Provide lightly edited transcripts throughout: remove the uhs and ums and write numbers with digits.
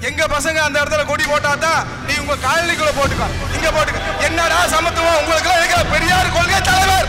எங்க பசங்க அந்த இடத்துல கொடி போட்டாதான் நீ உங்க காலனிக்குள்ள போட்டுக்க, இங்க போட்டுக்க. என்னடா சமத்துவம் உங்களுக்கு? பெரியார் கொள்கை தலைவர்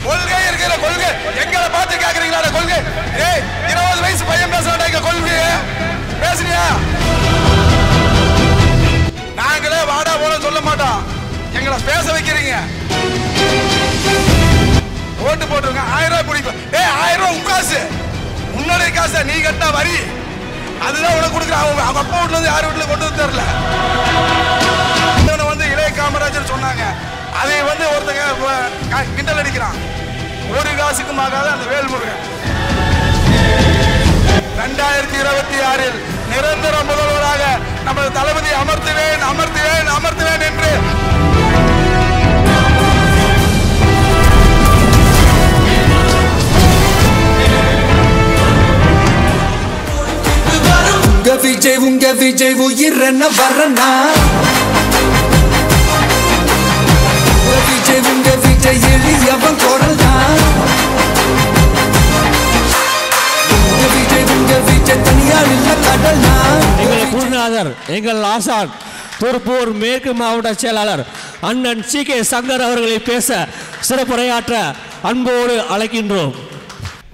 கொள்கை இருக்கிற கொள்கை எங்களை பார்த்து கேக்குறீங்களா? கொள்கை 20 வயசு பையன் பேசுறாங்க, கொள்கைய பேசுறியா? நாங்களே வாடா போல சொல்ல மாட்டோம், எங்களை பேச வைக்கிறீங்க. ஓட்டு போட்டுருங்க, 1000 ரூபாய் பிடிக்கும். 1000 ரூபாய் உங்க காசு, உன்னுடைய காசு, நீ கட்டின வரி, அதுதான் உனக்கு கொடுக்குற. அவங்க அப்பா வீட்டுல இருந்து யார் வீட்டுல கொண்டு வந்து தரல. வந்து இளைய காமராஜர் சொன்னாங்க, அதை வந்து ஒருத்தங்க கிண்டல் அடிக்கிறான். ஒரு காசுக்கும் ஆகாத அந்த வேல்முருகன் 2026 நிரந்தர முதல்வராக நமது தளபதி அமர்த்துவேன் அமர்த்துவேன் அமர்த்துவேன் என்று உங்க விஜய் உயிரன வரனா, உங்க விஜய் எளியவன் குரல் தான். உங்க விஜய் தனியார் இல்ல கடல்னா. எங்கள் குருநாதர், எங்கள் ஆசான், திருப்பூர் மேற்கு மாவட்ட செயலாளர் அண்ணன் சி கே சங்கர் அவர்களை பேச சிறப்புரையாற்ற அன்போடு அழைக்கின்றோம்.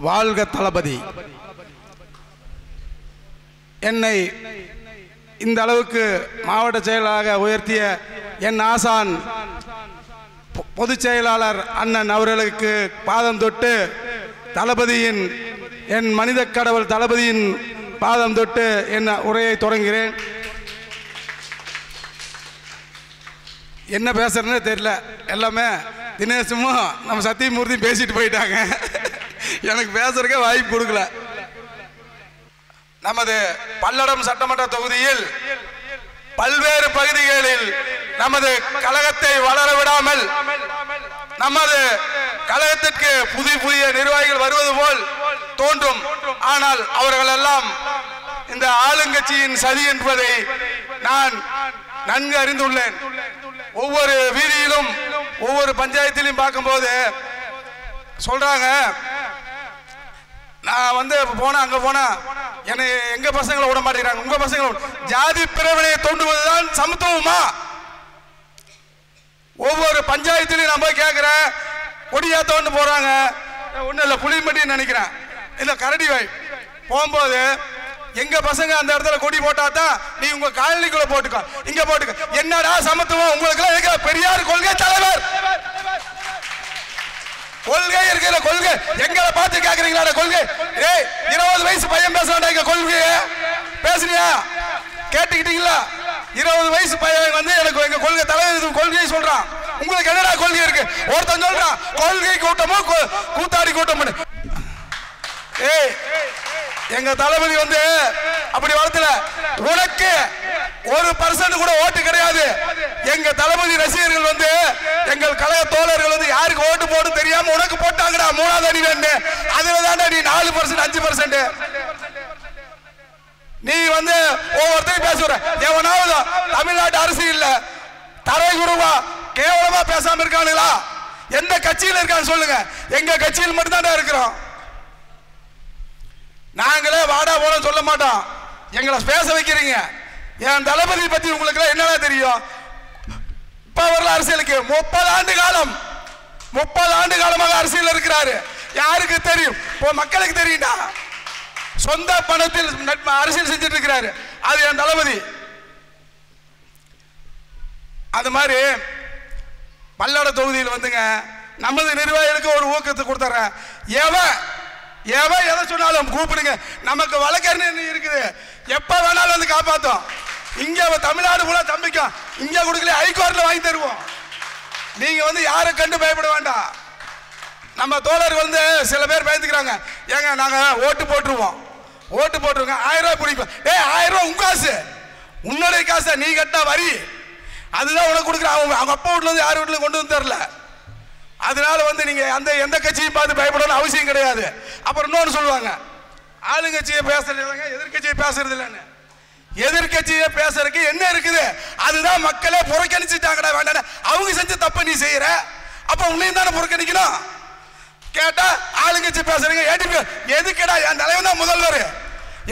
வாழ்க தளபதி. என்னை இந்த அளவுக்கு மாவட்ட செயலாளராக உயர்த்திய என் ஆசான் பொதுச் செயலாளர் அண்ணன் அவர்களுக்கு பாதம் தொட்டு தளபதியின், என் மனித கடவுள் தளபதியின் பாதம் தொட்டு என் உரையை தொடங்குகிறேன். என்ன பேசுறதுன்னு தெரியல, எல்லாமே தினேசும் நம்ம சத்தியமூர்த்தியும் பேசிட்டு போயிட்டாங்க. எனக்கு பேசுறதுக்கே வாய்ப்பு கொடுக்கல. நமது பல்லடம் சட்டமன்ற தொகுதியில் பல்வேறு பகுதிகளில் நமது கழகத்தை வளர விடாமல் நமது கழகத்திற்கு புதிய புதிய நிர்வாகிகள் வருவது போல் தோன்றும். ஆனால் அவர்கள் எல்லாம் இந்த ஆளுங்கட்சியின் சதி என்பதை நான் நன்கு அறிந்துள்ளேன். ஒவ்வொரு வீதியிலும் ஒவ்வொரு பஞ்சாயத்திலும் பார்க்கும்போது சொல்றாங்க, நான் வந்து போனா அங்க போனா என்னை எங்க பசங்களை விட மாட்டேங்கிறாங்க, உங்க பசங்களை. ஜாதி பிரிவினையை தோண்டுவதுதான் சமத்துவமா? ஒவ்வொரு பஞ்சாயத்திலையும் நான் போய் கேட்கிறேன், கொடியா தோண்டு போறாங்க. ஒன்னும் இல்ல, புளிமட்டின்னு நினைக்கிறேன், இல்ல கரடிவாய் போகும்போது எங்க பசங்க அந்த இடத்துல கொடி போட்டாதான் நீ உங்க காலனிக்குள்ள போட்டுக்க, இங்க போட்டுக்க. என்னடா சமத்துவம் உங்களுக்கு? பெரியார் கொள்கை தலைவர் கொள்கை இருக்கிற கொள்கை எங்களை பார்த்து கேக்குறீங்களா? கொள்கை 20 வயசு பையன் பேசுறாங்க, கொள்கைய பேசுறியா? கேட்டுக்கிட்டீங்களா? 20 வயசு பையன் வந்து எனக்கு எங்க கொள்கை தலைவர் கொள்கையை சொல்றான். உங்களுக்கு என்னடா கொள்கை இருக்கு? ஒருத்தன் சொல்றான் கொள்கை கூட்டமோ கூத்தாடி கூட்டம். எங்க தளபதி வந்து அப்படி வளர்த்தல. உனக்கு 1% கூட ஓட்டு கிடையாது. எங்க தளபதி ரசிகர்கள் வந்து எங்கள் கழக தோழர்கள் வந்து யாருக்கு ஓட்டு போடும் தெரியாம உனக்கு போட்டாங்கடா 3வது அணி வேண்டு. அதுலதான்டா நீ 4% 5%. நீ வந்து ஒவ்வொருத்தரும் பேசுற. எவனாவது தமிழ்நாட்டு அரசியல்ல தரை குருவா கேவலமா பேசாம இருக்கானுங்களா? எந்த கட்சியில இருக்கான்னு சொல்லுங்க. எங்க கட்சியில் மட்டும்தான் இருக்கிறோம். நாங்களே வாடா போல சொல்ல மாட்டோம், எங்களை பேச வைக்கிறீங்க. என் தளபதி பத்தி உங்களுக்கு என்னடா தெரியும்? இப்ப வரல அரசியலுக்கு 30 ஆண்டு காலமாக அரசியல் இருக்கிறாரு. யாருக்கு தெரியும்? மக்களுக்கு தெரியும்டா. சொந்த பணத்தில் அரசியல் செஞ்சுட்டு இருக்கிறாரு. அது என் தளபதி. அது மாதிரி பல்லட தொகுதியில் வந்துங்க நமது நிர்வாகிகளுக்கு ஒரு ஊக்கத்தை கொடுத்துறேன். எவன் எதை சொன்னாலும் கூப்பிடுங்க. நமக்கு வழக்கறிஞர் இருக்குது, எப்ப வேணாலும் வந்து காப்பாத்தோம். இங்க தமிழ்நாடு ஃபுல்லா தம்பிக்கும். இங்க கொடுக்கல, ஹைகோர்ட்ல வாங்கி தருவோம். நீங்க வந்து யாரை கண்டு பயப்பட வேண்டாம். நம்ம தோழர்கள் வந்து சில பேர் பயந்துக்கிறாங்க. ஏங்க நாங்க ஓட்டு போட்டுருவோம், ஓட்டு போட்டுருங்க, 1000 ரூபாய் பிடிப்போம். 1000 ரூபாய் உங்க காசு, உன்னுடைய காசை, நீ கட்டின வரி, அதுதான் உனக்கு கொடுக்குற. அவங்க அப்பா வீட்டுல இருந்து யார் வீட்டுல கொண்டு வந்து தரல. அதனால வந்து நீங்க அந்த எந்த கட்சியும் பார்த்து பயப்படணும் அவசியம் கிடையாது. அப்புறம் இன்னொன்று சொல்லுவாங்க, ஆளுங்கட்சியை பேசுறது இல்லைங்க, எதிர்கட்சியை பேசுறது இல்லைன்னு. எதிர்கட்சியை பேசுறதுக்கு என்ன இருக்குது? அதுதான் மக்களே புறக்கணிச்சுட்டாங்கடா. வேண்டாம், அவங்க செஞ்ச தப்ப நீ செய்யற, அப்ப உன்னையும் தானே புறக்கணிக்கணும். கேட்டா ஆளுங்கட்சி பேசுறீங்க, எதுக்குடா? என் தலைவன் தான் முதல்வர்,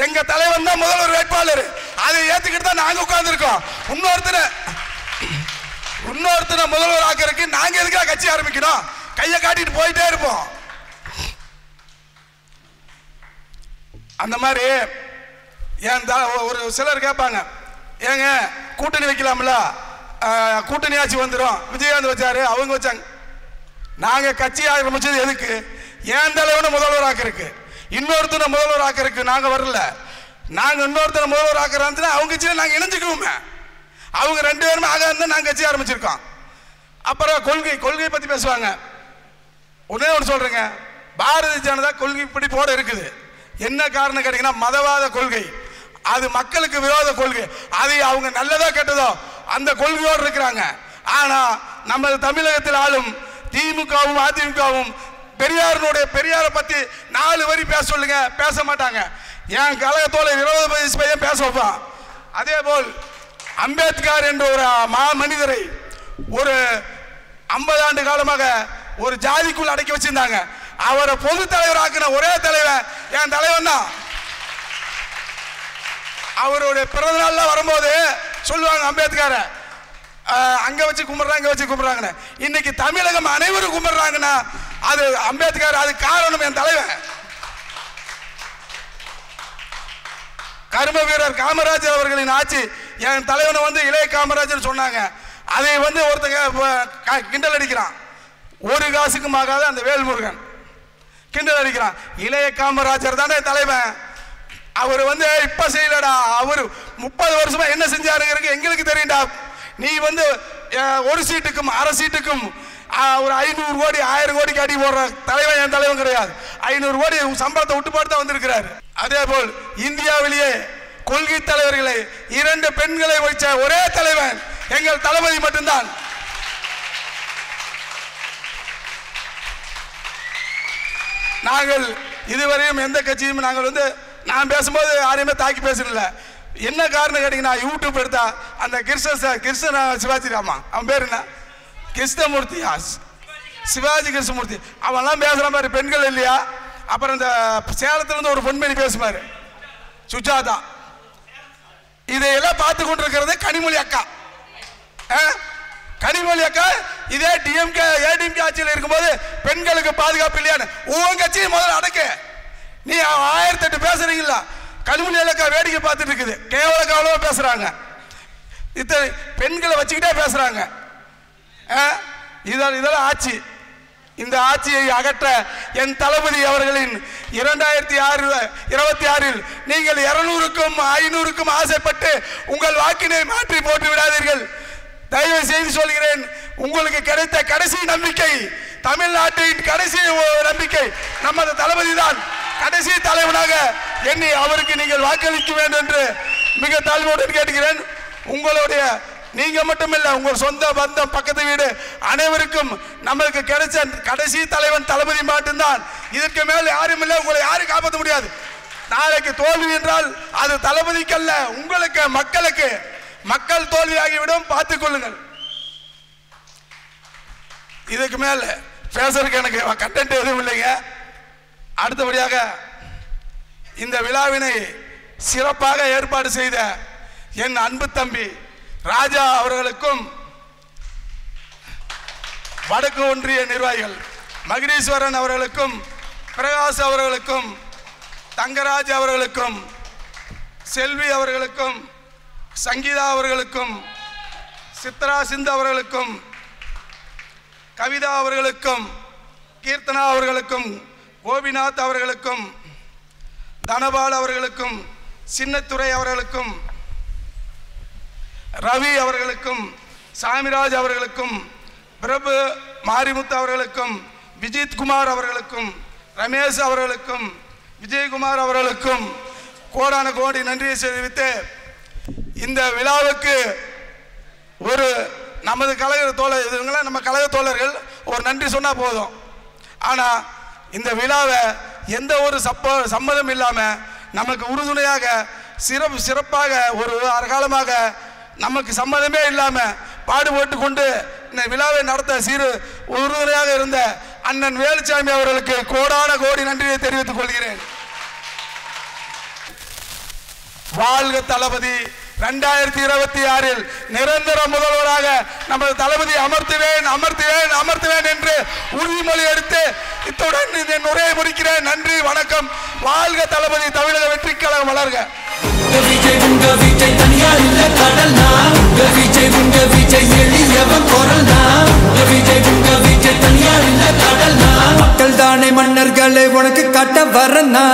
எங்க தலைவன் தான் முதல்வர் வேட்பாளர். அதை ஏத்துக்கிட்டு தான் நாங்க உட்கார்ந்துருக்கோம். இன்னொருத்தனை முதல்வர் ஆக்கிறதுக்கு நாங்க எதுக்காக கட்சி ஆரம்பிக்கணும்? கையை காட்டிட்டு போயிட்டே இருப்போம். அந்த மாதிரி ஒரு சிலர் கேட்பாங்க, ஏங்க கூட்டணி வைக்கலாம்ல, கூட்டணி ஆட்சி வந்துடும், விஜயகாந்த் வச்சாரு, அவங்க வச்சாங்க. நாங்க கட்சி ஆரம்பிச்சது எதுக்கு? ஏன் தலைவனை முதல்வர் ஆக்கிறதுக்கு. இன்னொருத்தனை முதல்வர் ஆக்கிறதுக்கு நாங்க வரல. நாங்க இன்னொருத்தனை முதல்வர் ஆக்குறாங்க அவங்க கட்சியில நாங்க இணைஞ்சுக்குவோமே. அவங்க 2 பேருமே ஆக இருந்தா நாங்க கட்சி ஆரம்பிச்சிருக்கோம். அப்புறம் கொள்கை பத்தி பேசுவாங்க. ஒன்னே ஒன்று சொல்றேங்க, பாரதிய ஜனதா கொள்கை இப்படி போட இருக்குது. என்ன காரணம் கேட்டீங்கன்னா, மதவாத கொள்கை, அது மக்களுக்கு விரோத கொள்கை. அது அவங்க நல்லதோ கெட்டதோ அந்த கொள்கையோடு இருக்கிறாங்க. ஆனா நம்ம தமிழகத்தில் ஆளும் திமுகவும் அதிமுகவும் பெரியாரை பத்தி 4 வரி பேச சொல்லுங்க, பேச மாட்டாங்க. என் கழகத்தோட 20 வயசு பையன் பேச வைப்பான். அதே போல் அம்பேத்கர் என்ற ஒரு மனிதரை ஒரு 50 ஆண்டு காலமாக ஒரு ஜாதிக்குள் அடக்கி வச்சிருந்தாங்க. அவரை பொது தலைவர் ஆக்கின ஒரே தலைவன் என் தலைவன் தான். அவருடைய பிறந்த நாள்லாம் வரும்போது சொல்லுவாங்க, அம்பேத்கரை அங்க வச்சு கும்பிடுறாங்க, இங்க வச்சு கும்பிடுறாங்க. இன்னைக்கு தமிழகம் அனைவரும் கும்பிடுறாங்கன்னா அது அம்பேத்கர். அது காரணம் என் தலைவன். கர்ம வீரர் காமராஜர் அவர்களின் ஆட்சி. என் தலைவனை இளைய காமராஜர் சொன்னாங்க. அதை ஒருத்தங்க கிண்டல் அடிக்கிறான். ஒரு காசுக்கும் ஆகாத அந்த வேல்முருகன் கிண்டல் அடிக்கிறான். இளைய காமராஜர் தானே தலைவன். அவர் இப்ப செய்யலடா, அவர் 30 வருஷமா என்ன செஞ்சாருங்கிறது எங்களுக்கு தெரியும்டா. நீ ஒரு சீட்டுக்கும் அரை சீட்டுக்கும் ஒரு 500 கோடி 1000 கோடிக்கு அடி போடுற தலைவன் என் தலைவன் கிடையாது. 500 கோடி சம்பளத்தை விட்டு போட்டு தான் வந்திருக்கிறாரு. அதே போல் இந்தியாவிலேயே கொள்கை தலைவர்களை 2 பெண்களை வைச்ச ஒரே தலைவன் எங்கள் தளபதி மட்டும்தான். நாங்கள் இதுவரையும் எந்த கட்சியும் நான் பேசும்போது யாரையுமே தாக்கி பேசல. என்ன காரணம் கேட்டீங்கன்னா, யூடியூப் எடுத்தா அந்த கிருஷ்ண சிவாஜி ராமா, அவன் பேர் என்ன, கிருஷ்ணமூர்த்தி, சிவாஜி கிருஷ்ணமூர்த்தி, அவன்லாம் பேசுற மாதிரி பெண்கள் இல்லையா? அப்புறம் இந்த சேலத்துல ஒரு பொன்மணி பேசுமாரு, சுஜாதா, இதையெல்லாம் பார்த்து கொண்டிருக்கிறது கனிமொழி அக்கா. கனிமொழி அக்கா இதே டிஎம்கே ஏடிஎம்கே ஆட்சியில் இருக்கும்போது பெண்களுக்கு பாதுகாப்பு இல்லையான்னு உன் கட்சியை முதல்ல அடக்க. நீ 1008 பேசுறீங்களா? கனிமொழி அக்கா வேடிக்கை பார்த்துட்டு இருக்குது, கேவலமா பேசுறாங்க. இத்தனை பெண்களை வச்சுக்கிட்டே பேசுறாங்க. இதெல்லாம் ஆட்சி. இந்த ஆட்சியை அகற்ற என் தளபதி அவர்களின் 2026 நீங்கள் 200க்கும் 500க்கும் ஆசைப்பட்டு உங்கள் வாக்கினை மாற்றி போட்டு விடாதீர்கள். தயவு செய்து சொல்கிறேன், உங்களுக்கு கிடைத்த கடைசி நம்பிக்கை, தமிழ்நாட்டின் கடைசி நம்பிக்கை நமது தளபதி தான். கடைசி தலைவனாக எண்ணி அவருக்கு நீங்கள் வாக்களிக்க வேண்டும் என்று மிக தாழ்மையுடன் கேட்கிறேன். உங்களுடைய நீங்க மட்டுமில்லை, உங்கள் சொந்த பந்தம் பக்கத்து வீடு அனைவருக்கும் நமக்கு கிடைச்ச கடைசி தலைவன் தளபதி மட்டும்தான். இதற்கு மேல் யாரும் இல்லை. உங்களை யாரும் காப்பாற்ற முடியாது. நாளைக்கு தோல்வி என்றால் அது தளபதிக்கல்ல, உங்களுக்கு, மக்களுக்கு. மக்கள் தோல்வியாகிவிடும், பார்த்துக் கொள்ளுங்கள். இதுக்கு மேல பேசுறதுக்கு எனக்கு கண்டென்ட் எதுவும் இல்லைங்க. அடுத்தபடியாக இந்த விழாவினை சிறப்பாக ஏற்பாடு செய்த என் அன்பு தம்பி ராஜா அவர்களுக்கும், வடக்கு ஒன்றிய நிர்வாகிகள் மகிழீஸ்வரன் அவர்களுக்கும், பிரகாஷ் அவர்களுக்கும், தங்கராஜ் அவர்களுக்கும், செல்வி அவர்களுக்கும், சங்கீதா அவர்களுக்கும், சித்ரா சிந்து அவர்களுக்கும், கவிதா அவர்களுக்கும், கீர்த்தனா அவர்களுக்கும், கோபிநாத் அவர்களுக்கும், தனபால் அவர்களுக்கும், சின்னத்துறை அவர்களுக்கும், ரவி அவர்களுக்கும், சாமிராஜ் அவர்களுக்கும், பிரபு மாரிமுத்து அவர்களுக்கும், விஜித் குமார் அவர்களுக்கும், ரமேஷ் அவர்களுக்கும், விஜயகுமார் அவர்களுக்கும் கோடான கோடி நன்றியை தெரிவித்து இந்த விழாவுக்கு ஒரு நமது கழக தோழர், இதுங்களாம் நம்ம கழக தோழர்கள் ஒரு நன்றி சொன்னால் போதும். ஆனால் இந்த விழாவை எந்த ஒரு சம்மதம் இல்லாமல் நமக்கு உறுதுணையாக சிறப்பாக ஒரு காலமாக நமக்கு சம்மதமே இல்லாமல் பாடுபட்டு கொண்டு இந்த விழாவை நடத்த உறுதுணையாக இருந்த அண்ணன் வேலுச்சாமி அவர்களுக்கு கோடான கோடி நன்றியை தெரிவித்துக் கொள்கிறேன். வாழ்க தளபதி. 2026 நிரந்தர முதல்வராக நமது தளபதி அமர்த்துவேன் என்று உறுதிமொழி எடுத்து இத்துடன் என் உரையை முடிக்கிறேன். நன்றி, வணக்கம். வாழ்க தளபதி. தமிழக வெற்றி கழகம் வளர்க. விஜய் தனியார் இல்ல கடல்னா, விஜய் எளியவன் குரல்னா, விஜய் தனியார் இல்ல கடல்னா, மக்கள் தானே மன்னர்களை உனக்கு காட்ட வரனா.